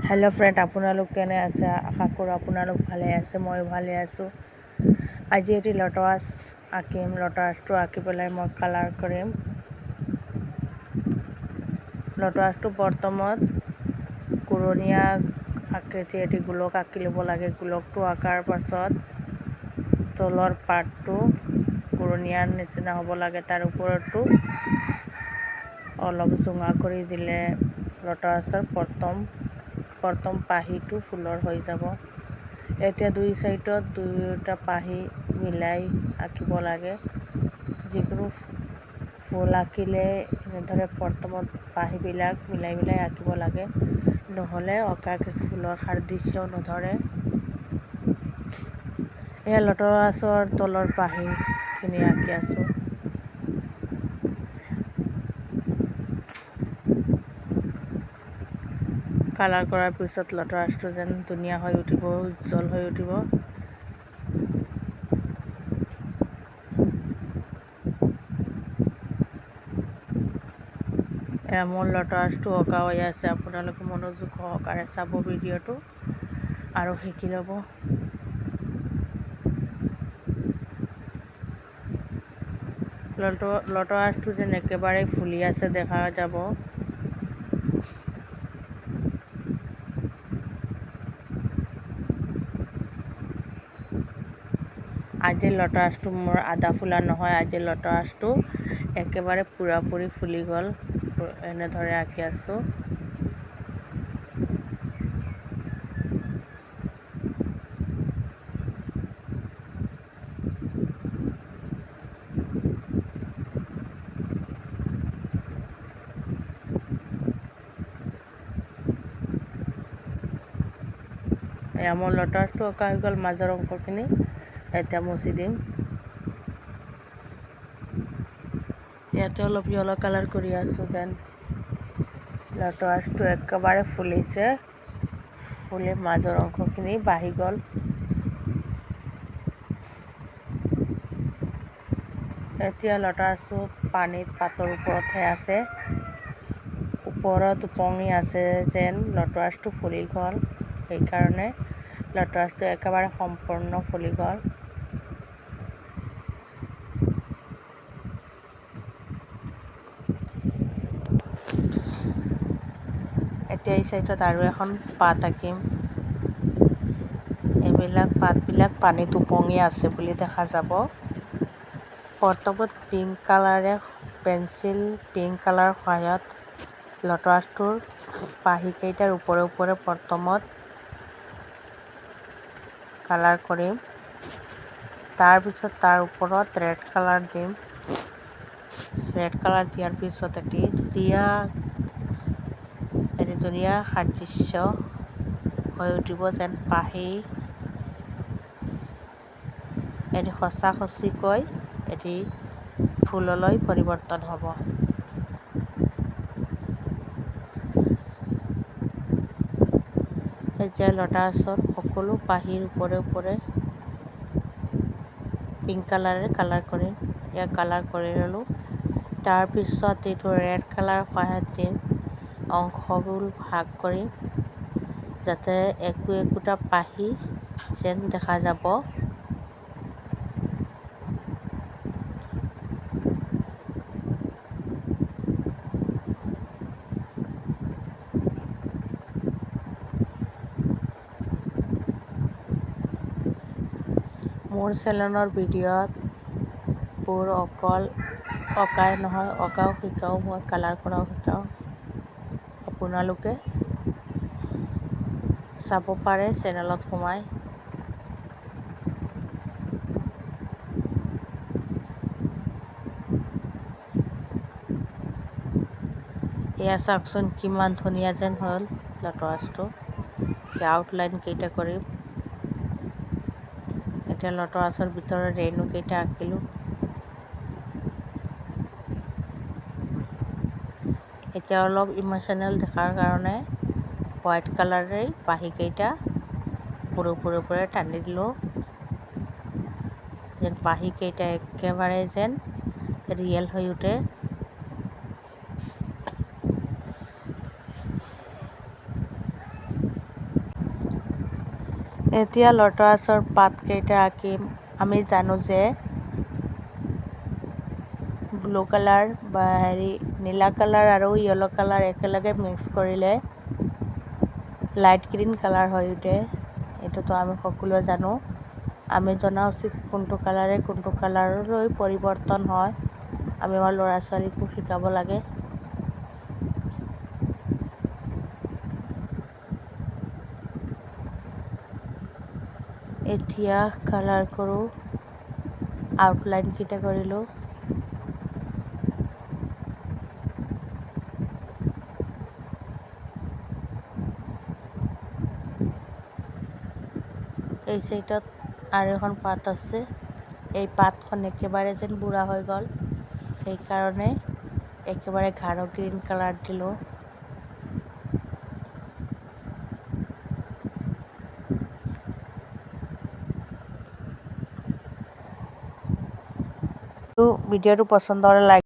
Hello' friend, আপোনালোক কেনে আছে? আশা কৰোঁ আপোনালোক ভালে আছে। মই ভালে আছোঁ। আজি এটি লটৱাছ আঁকিম। লটৱাছটো আঁকি পেলাই মই কালাৰ কৰিম। লটৱাছটো প্ৰথমত ঘূৰণীয়া আকৃতি এটি গোলক আঁকি ল'ব লাগে। গোলকটো আঁকাৰ পাছত তলৰ পাৰ্টটো ঘূৰণীয়াৰ নিচিনা হ'ব লাগে। তাৰ ওপৰতো অলপ জোঙা কৰি দিলে লটৱাছৰ প্ৰথম পাহিটো ফুলৰ হৈ যাব। এতিয়া দুই চাইডত দুয়োটা পাহি মিলাই আঁকিব লাগে। যিকোনো ফুল আঁকিলে এনেদৰে প্ৰথমত পাহিবিলাক মিলাই আঁকিব লাগে, নহ'লে অঁকাকে ফুলৰ সাদৃশ্য নধৰে। এয়া লটৱাছৰ তলৰ পাহিখিনি আঁকি আছোঁ। কালাৰ কৰাৰ পিছত লটৱাছটো যেন ধুনীয়া হৈ উঠিব, উজ্জ্বল হৈ উঠিব। মোৰ লটৱাছটো অঁকা হৈ আছে। আপোনালোকে মনোযোগ সহকাৰে চাব ভিডিঅ'টো আৰু শিকি ল'ব। লটৱাছটো যেন একেবাৰে ফুলি আছে দেখা যাব। আজিৰ লটৱাছটো মোৰ আধা ফুলা নহয়, আজিৰ লটৱাছটো একেবাৰে পূৰাপূৰি ফুলি গ'ল। এনেদৰে আঁকি আছোঁ। মোৰ লটৱাছটো অঁকা হৈ গ'ল। মাজৰ অংশখিনি এতিয়া মুচি দিম। ইয়াতে অলপ য়েল্ল' কালাৰ কৰি আছোঁ যেন লটৱাছটো একেবাৰে ফুলিছে, ফুলি মাজৰ অংশখিনি বাঢ়ি গ'ল। এতিয়া লটৱাছটো পাতৰ ওপৰতহে আছে। ওপৰত উপঙি আছে যেন লটৱাছটো ফুলি গ'ল। সেইকাৰণে লটৱাছটো একেবাৰে সম্পূৰ্ণ ফুলি গ'ল। এতিয়া এই চাইডত আৰু এখন পাত আঁকিম। পাতবিলাক পানীত উপঙি আছে বুলি দেখা যাব। প্ৰথমত পেঞ্চিল পিংক কালাৰৰ সহায়ত লটৱাছটোৰ পাহিকেইটাৰ ওপৰে প্ৰথমত কালাৰ কৰিম। তাৰপিছত তাৰ ওপৰত ৰেড কালাৰ দিম। ৰেড কালাৰ দিয়াৰ পিছত এটি ধুনীয়া সাদৃশ্য হৈ উঠিব যেন পাহি এটি সঁচাকৈ এটি ফুললৈ পৰিৱৰ্তন হ'ব। এতিয়া লটৱাছৰ সকলো পাহিৰ ওপৰে পিংক কালাৰেৰে কালাৰ কৰিম। ইয়াক কালাৰ কৰি ল'লোঁ। তাৰপিছত এইটো ৰেড কালাৰৰ সহায়ত দিম। অংশবোৰ ভাগ কৰিম যাতে একোটা পাহি যেন দেখা যাব। মোৰ চেনেলৰ ভিডিঅ'বোৰ অকল অঁকাই নহয়, অঁকাও শিকাওঁ মই, কালাৰ কৰাও শিকাওঁ। আপোনালোকে চাব পাৰে চেনেলত সোমাই। এয়া চাওকচোন কিমান ধুনীয়া যেন হ'ল লটৱাছটো। আউটলাইন কেইটা কৰিম। এতিয়া লটৱাছৰ ভিতৰত ৰেণুকেইটা আঁকিলোঁ। এতিয়া অলপ ইম'চনেল দেখাৰ কাৰণে হোৱাইট কালাৰেৰে পাহিকেইটা ওপৰে টানি দিলোঁ যেন পাহিকেইটা একেবাৰে যেন ৰিয়েল হৈ উঠে। এতিয়া লটাছৰ পাতকেইটা আঁকিম। আমি জানো যে ব্লু কালাৰ বা নীলা কালাৰ আৰু য়েলো কালাৰ একেলগে মিক্স কৰিলে লাইট গ্ৰীণ কালাৰ হৈ উঠে। এইটোতো আমি সকলোৱে জানো। আমি জনা উচিত কোনটো কালাৰে কোনটো কালাৰলৈ পৰিৱৰ্তন হয়। আমি আমাৰ ল'ৰা ছোৱালীকো শিকাব লাগে। এতিয়া কালাৰ কৰোঁ, আউটলাইনকেইটা কৰিলোঁ। এই চাইডত আৰু এখন পাত আছে। এই পাতখন একেবাৰে যেন বুঢ়া হৈ গ'ল, সেইকাৰণে একেবাৰে গাঢ় গ্ৰীণ কালাৰ দিলোঁ। ভিডিঅ'টো পচন্দ হ'লে লাইক